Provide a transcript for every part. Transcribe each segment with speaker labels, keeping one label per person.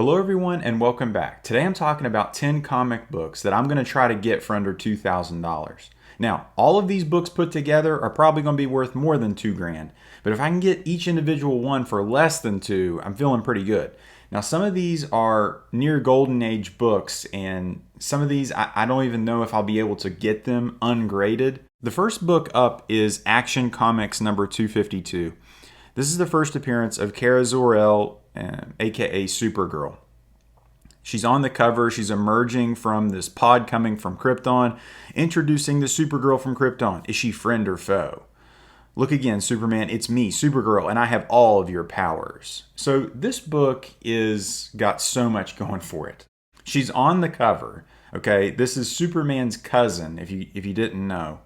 Speaker 1: Hello everyone and welcome back. Today I'm talking about 10 comic books that I'm going to try to get for under $2,000. Now, all of these books put together are probably going to be worth more than $2,000, but if I can get each individual one for less than two, I'm feeling pretty good. Now, some of these are near golden age books, and some of these I don't even know if I'll be able to get them ungraded. The first book up is Action Comics number 252. This is the first appearance of Kara Zor-El, aka Supergirl. She's on the cover. She's emerging from this pod coming from Krypton, introducing the Supergirl from Krypton. Is she friend or foe? Look again, Superman, it's me, Supergirl, and I have all of your powers. So this book is got so much going for it. She's on the cover. Okay, this is Superman's cousin, if you didn't know.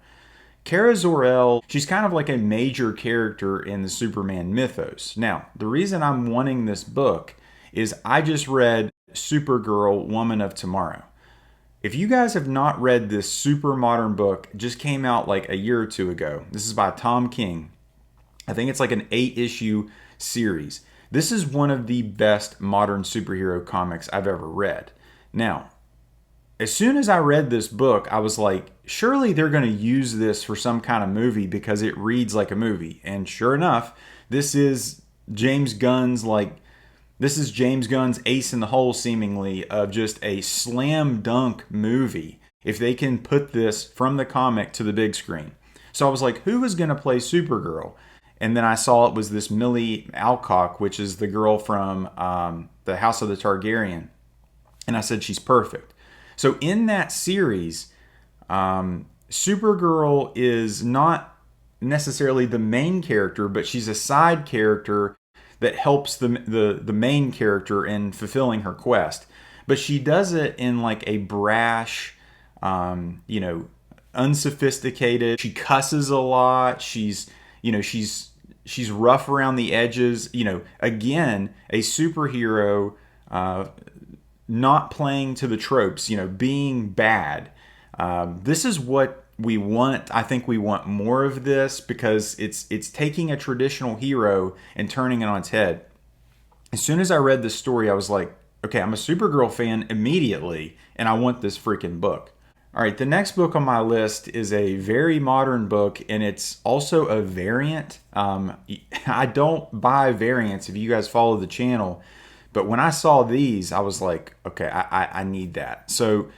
Speaker 1: Kara Zor-El, she's kind of like a major character in the Superman mythos. Now, the reason I'm wanting this book is I just read Supergirl, Woman of Tomorrow. If you guys have not read this super modern book, it just came out like a year or two ago. This is by Tom King. I think it's like an 8-issue series. This is one of the best modern superhero comics I've ever read. Now, as soon as I read this book, I was like, surely they're going to use this for some kind of movie because it reads like a movie. And sure enough, this is James Gunn's ace in the hole, seemingly, of just a slam dunk movie if they can put this from the comic to the big screen. So I was like, who is going to play Supergirl? And then I saw it was this Millie Alcock, which is the girl from the House of the Targaryen. And I said, she's perfect. So in that series, Supergirl is not necessarily the main character, but she's a side character that helps the main character in fulfilling her quest. But she does it in like a brash, unsophisticated. She cusses a lot. She's rough around the edges. Again, a superhero. Not playing to the tropes, being bad. This is what we want. I think we want more of this because it's taking a traditional hero and turning it on its head. As soon as I read this story, I was like, okay, I'm a Supergirl fan immediately, and I want this freaking book. All right, the next book on my list is a very modern book, and it's also a variant. I don't buy variants if you guys follow the channel. But when I saw these, I was like, okay, I need that. So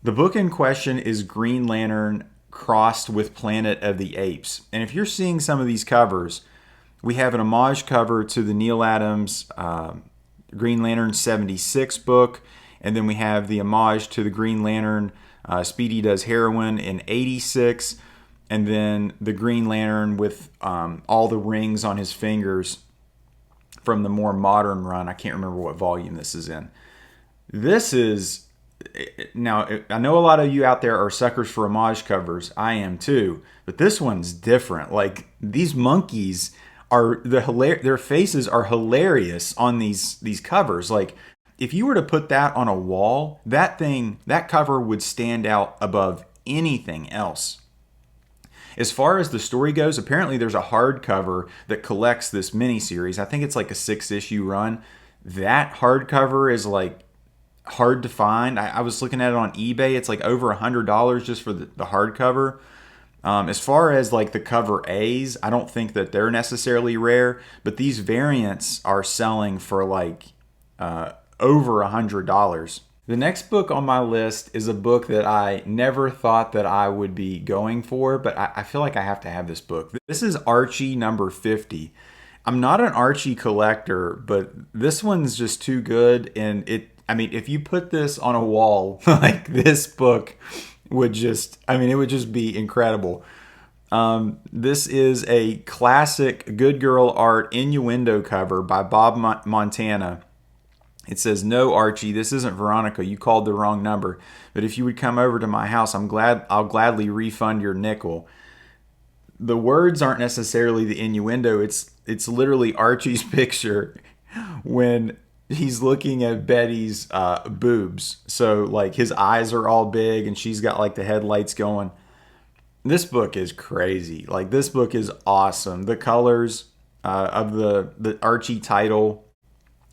Speaker 1: the book in question is Green Lantern crossed with Planet of the Apes. And if you're seeing some of these covers, we have an homage cover to the Neil Adams Green Lantern 76 book. And then we have the homage to the Green Lantern Speedy Does Heroin in 86. And then the Green Lantern with all the rings on his fingers from the more modern run. I can't remember what volume this is in. This is, now I know a lot of you out there are suckers for homage covers. I am too, but this one's different. Like, these monkeys are, their faces are hilarious on these covers. Like, if you were to put that on a wall, that cover would stand out above anything else. As far as the story goes, apparently there's a hardcover that collects this miniseries. I think it's like a 6-issue run. That hardcover is like hard to find. I was looking at it on eBay. It's like over $100 just for the hardcover. As far as like the cover A's, I don't think that they're necessarily rare, but these variants are selling for like over $100. The next book on my list is a book that I never thought that I would be going for, but I feel like I have to have this book. This is Archie number 50. I'm not an Archie collector, but this one's just too good. And if you put this on a wall, like, this book would just, it would just be incredible. This is a classic Good Girl Art innuendo cover by Bob Montana. It says, "No, Archie, this isn't Veronica. You called the wrong number. But if you would come over to my house, I'll gladly refund your nickel." The words aren't necessarily the innuendo. It's literally Archie's picture when he's looking at Betty's boobs. So, like, his eyes are all big and she's got like the headlights going. This book is crazy. Like, this book is awesome. The colors of the Archie title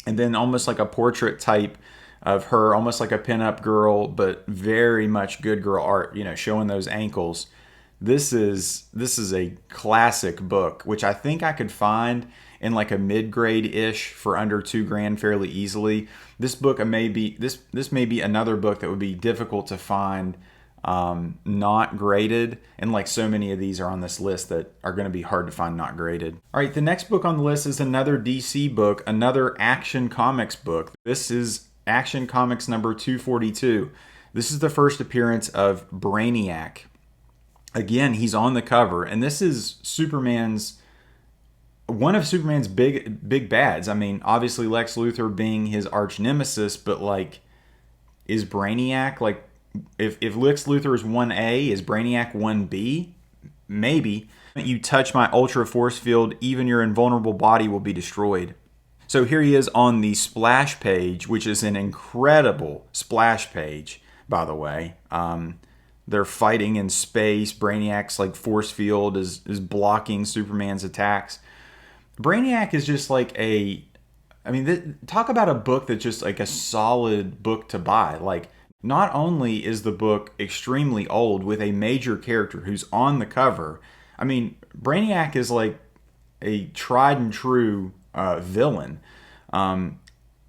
Speaker 1: and then almost like a portrait type of her, almost like a pinup girl, but very much good girl art, showing those ankles. This is a classic book, which I think I could find in like a mid-grade ish for under $2,000 fairly easily. This book may be this may be another book that would be difficult to find, not graded, and like so many of these are on this list that are going to be hard to find not graded. All right, the next book on the list is another DC book, another Action Comics book. This is Action Comics number 242. This is the first appearance of Brainiac. Again, he's on the cover, and this is one of Superman's big bads. I mean, obviously Lex Luthor being his arch nemesis, but like, is Brainiac like, if Lex Luthor is 1A, is Brainiac 1B? Maybe. You touch my ultra force field, even your invulnerable body will be destroyed. So here he is on the splash page, which is an incredible splash page, by the way. They're fighting in space. Brainiac's like force field is blocking Superman's attacks. Brainiac is just like talk about a book that's just like a solid book to buy. Like, not only is the book extremely old with a major character who's on the cover, I mean, Brainiac is like a tried and true villain.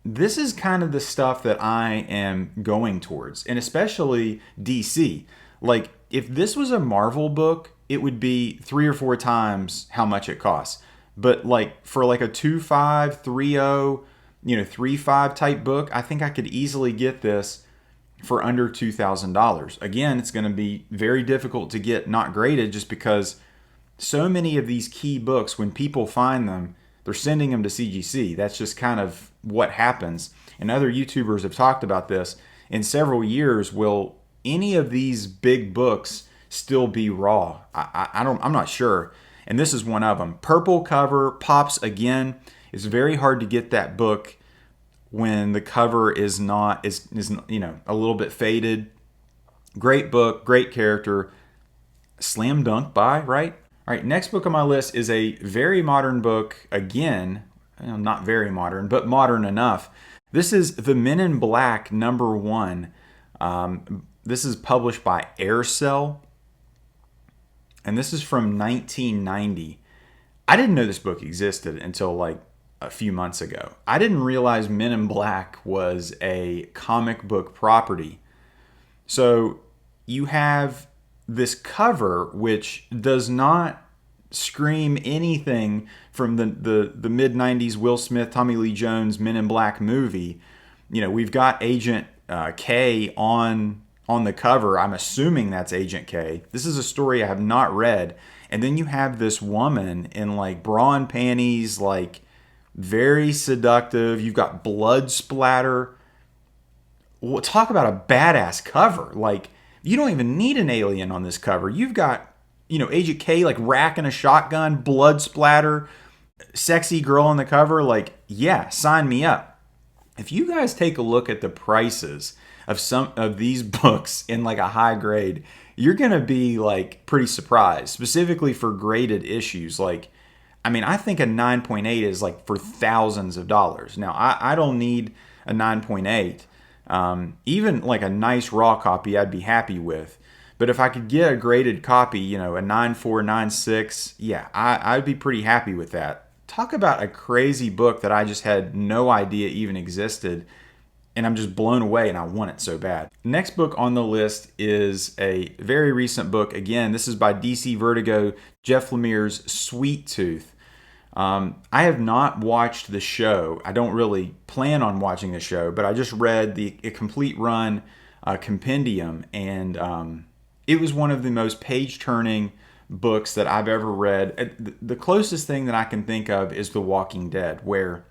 Speaker 1: This is kind of the stuff that I am going towards, and especially DC. Like, if this was a Marvel book, it would be 3 or 4 times how much it costs. But like for like a 2.5, 3.0, 3.5 type book, I think I could easily get this for under $2,000. Again, it's going to be very difficult to get not graded just because so many of these key books, when people find them, they're sending them to CGC. That's just kind of what happens. And other YouTubers have talked about this. In several years, will any of these big books still be raw? I'm not sure. And this is one of them. Purple cover, pops again. It's very hard to get that book when the cover is a little bit faded. Great book, great character. Slam dunk buy, right? All right, next book on my list is a very modern book. Again, not very modern, but modern enough. This is The Men in Black #1. This is published by Aircell, and this is from 1990. I didn't know this book existed until like a few months ago. I didn't realize Men in Black was a comic book property. So you have this cover, which does not scream anything from the mid-90s Will Smith, Tommy Lee Jones Men in Black movie. We've got Agent K on the cover. I'm assuming that's Agent K. This is a story I have not read. And then you have this woman in like bra and panties, like very seductive. You've got blood splatter. Well, talk about a badass cover. Like, you don't even need an alien on this cover. You've got, Agent K like racking a shotgun, blood splatter, sexy girl on the cover. Like, yeah, sign me up. If you guys take a look at the prices of some of these books in like a high grade, you're going to be like pretty surprised, specifically for graded issues. Like, I think a 9.8 is like for thousands of dollars. Now, I don't need a 9.8. Even like a nice raw copy, I'd be happy with. But if I could get a graded copy, a 9.4, 9.6, yeah, I'd be pretty happy with that. Talk about a crazy book that I just had no idea even existed, and I'm just blown away, and I want it so bad. Next book on the list is a very recent book. Again, this is by DC Vertigo, Jeff Lemire's Sweet Tooth. I have not watched the show. I don't really plan on watching the show, but I just read the complete run compendium, and it was one of the most page-turning books that I've ever read. The closest thing that I can think of is The Walking Dead, where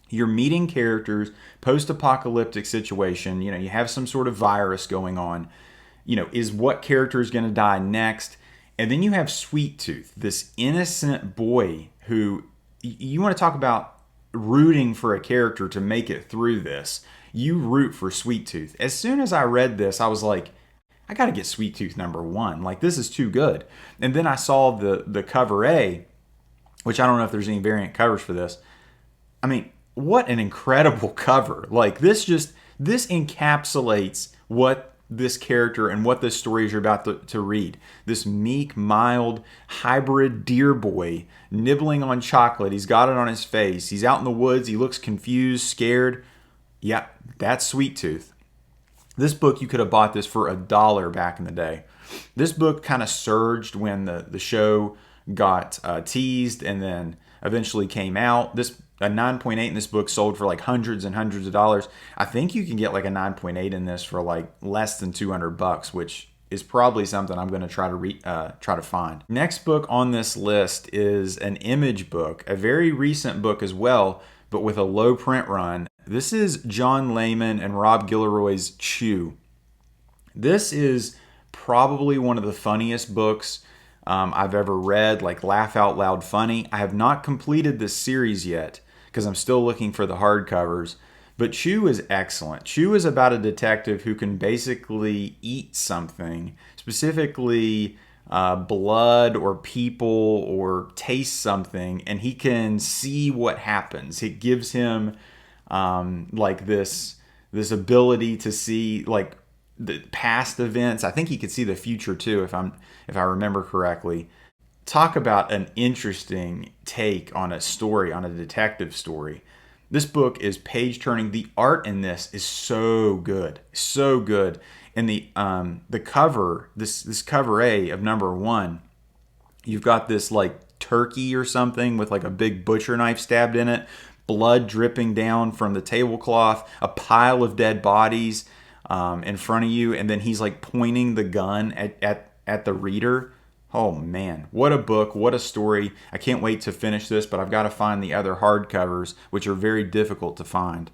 Speaker 1: you're meeting characters, post-apocalyptic situation, you have some sort of virus going on, is what character is going to die next? And then you have Sweet Tooth, this innocent boy who, you want to talk about rooting for a character to make it through this. You root for Sweet Tooth. As soon as I read this, I was like, I got to get Sweet Tooth #1. Like, this is too good. And then I saw the cover A, which I don't know if there's any variant covers for this. what an incredible cover. Like this encapsulates what this character and what this story is you're about to read. This meek, mild, hybrid deer boy nibbling on chocolate. He's got it on his face. He's out in the woods. He looks confused, scared. Yeah, that's Sweet Tooth. This book, you could have bought this for $1 back in the day. This book kind of surged when the show got teased and then eventually came out. A 9.8 in this book sold for like hundreds and hundreds of dollars. I think you can get like a 9.8 in this for like less than $200, which is probably something I'm going to try to find. Next book on this list is an Image book, a very recent book as well, but with a low print run. This is John Layman and Rob Guillory's Chew. This is probably one of the funniest books I've ever read, like laugh out loud funny. I have not completed this series yet because I'm still looking for the hardcovers. But Chew is excellent. Chew is about a detective who can basically eat something, specifically blood or people, or taste something, and he can see what happens. It gives him like this ability to see like the past events. I think he could see the future too, if I remember correctly. Talk about an interesting take on a story, on a detective story. This book is page turning. The art in this is so good, so good. And the cover, this cover A of number 1, you've got this like turkey or something with like a big butcher knife stabbed in it, blood dripping down from the tablecloth, a pile of dead bodies in front of you, and then he's like pointing the gun at the reader. Oh man, what a book, what a story. I can't wait to finish this, but I've got to find the other hardcovers, which are very difficult to find.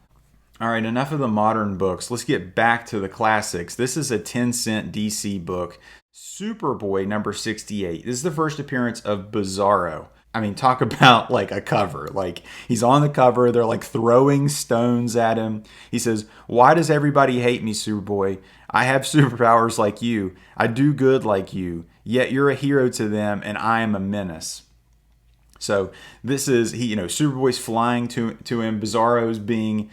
Speaker 1: All right, enough of the modern books. Let's get back to the classics. This is a 10-cent DC book, Superboy number 68. This is the first appearance of Bizarro. I mean, talk about like a cover. Like, he's on the cover. They're like throwing stones at him. He says, "Why does everybody hate me, Superboy? I have superpowers like you. I do good like you. Yet you're a hero to them, and I am a menace." So this is, Superboy's flying to him. Bizarro's being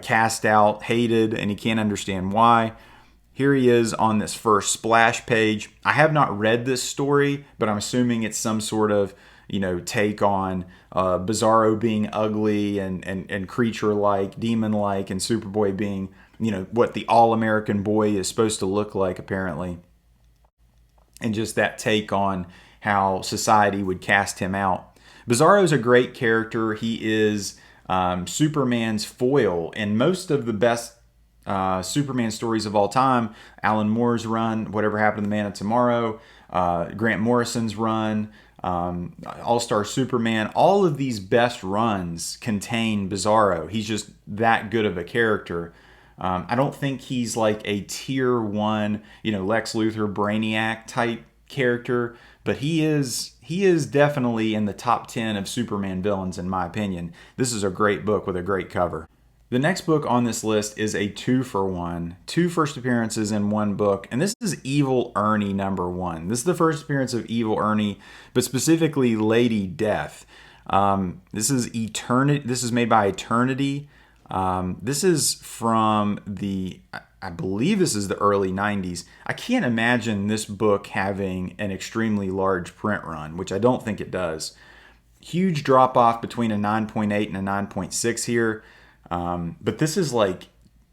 Speaker 1: cast out, hated, and he can't understand why. Here he is on this first splash page. I have not read this story, but I'm assuming it's some sort of take on Bizarro being ugly and creature-like, demon-like, and Superboy being, what the all-American boy is supposed to look like, apparently. And just that take on how society would cast him out. Bizarro's a great character. He is Superman's foil in most of the best Superman stories of all time. Alan Moore's run, Whatever Happened to the Man of Tomorrow, Grant Morrison's run, All-Star Superman. All of these best runs contain Bizarro. He's just that good of a character. I don't think he's like a tier 1, Lex Luthor, Brainiac type character, but he is definitely in the top 10 of Superman villains, in my opinion. This is a great book with a great cover. The next book on this list is a 2-for-1, 2 first appearances in one book, and this is Evil Ernie number 1. This is the first appearance of Evil Ernie, but specifically Lady Death. This is Eternity. This is made by Eternity. This is from I believe this is the early 90s. I can't imagine this book having an extremely large print run, which I don't think it does. Huge drop off between a 9.8 and a 9.6 here. But this is like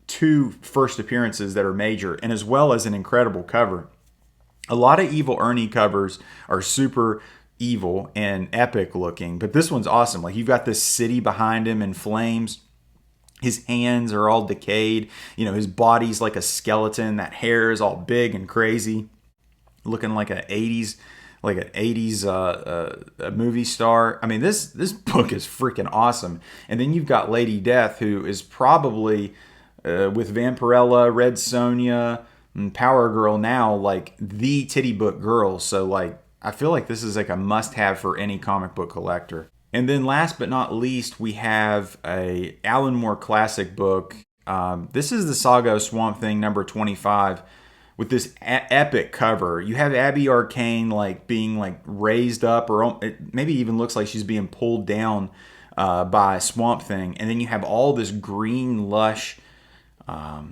Speaker 1: 2 first appearances that are major, and as well as an incredible cover. A lot of Evil Ernie covers are super evil and epic looking, but this one's awesome. Like, you've got this city behind him in flames. His hands are all decayed. His body's like a skeleton. That hair is all big and crazy, looking like an 80s movie star. I mean, this book is freaking awesome. And then you've got Lady Death, who is probably with Vampirella, Red Sonja, and Power Girl now, like the titty book girl. So like, I feel like this is like a must-have for any comic book collector. And then last but not least, we have a Alan Moore classic book. This is the Saga of Swamp Thing number 25 with this epic cover. You have Abby Arcane like being like raised up, or it maybe even looks like she's being pulled down by Swamp Thing, and then you have all this green, lush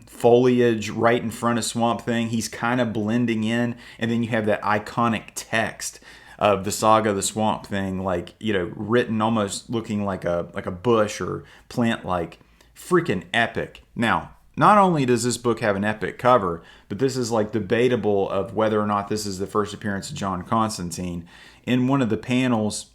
Speaker 1: foliage right in front of Swamp Thing. He's kind of blending in, and then you have that iconic text of the saga of the Swamp Thing, like, you know, written almost looking like a bush or plant, like freaking epic. Now, not only does this book have an epic cover, but this is like debatable of whether or not this is the first appearance of John Constantine. In one of the panels,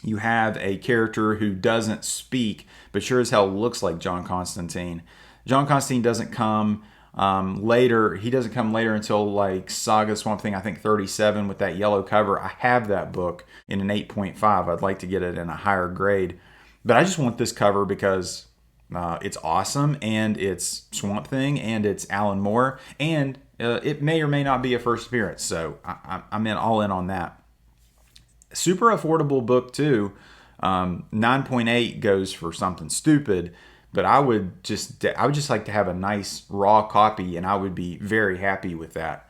Speaker 1: you have a character who doesn't speak, but sure as hell looks like John Constantine. John Constantine doesn't come later. He doesn't come later until like Saga Swamp Thing, I think 37, with that yellow cover. I have that book in an 8.5. I'd like to get it in a higher grade. But I just want this cover because it's awesome, and it's Swamp Thing, and it's Alan Moore, and it may or may not be a first appearance. So I'm all in on that. Super affordable book too. 9.8 goes for something stupid, but I would just like to have a nice raw copy, and I would be very happy with that.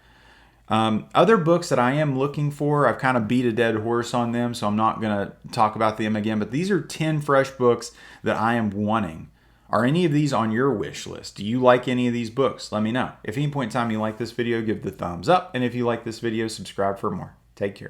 Speaker 1: Other books that I am looking for, I've kind of beat a dead horse on them, so I'm not going to talk about them again, but these are 10 fresh books that I am wanting. Are any of these on your wish list? Do you like any of these books? Let me know. If at any point in time you like this video, give the thumbs up, and if you like this video, subscribe for more. Take care.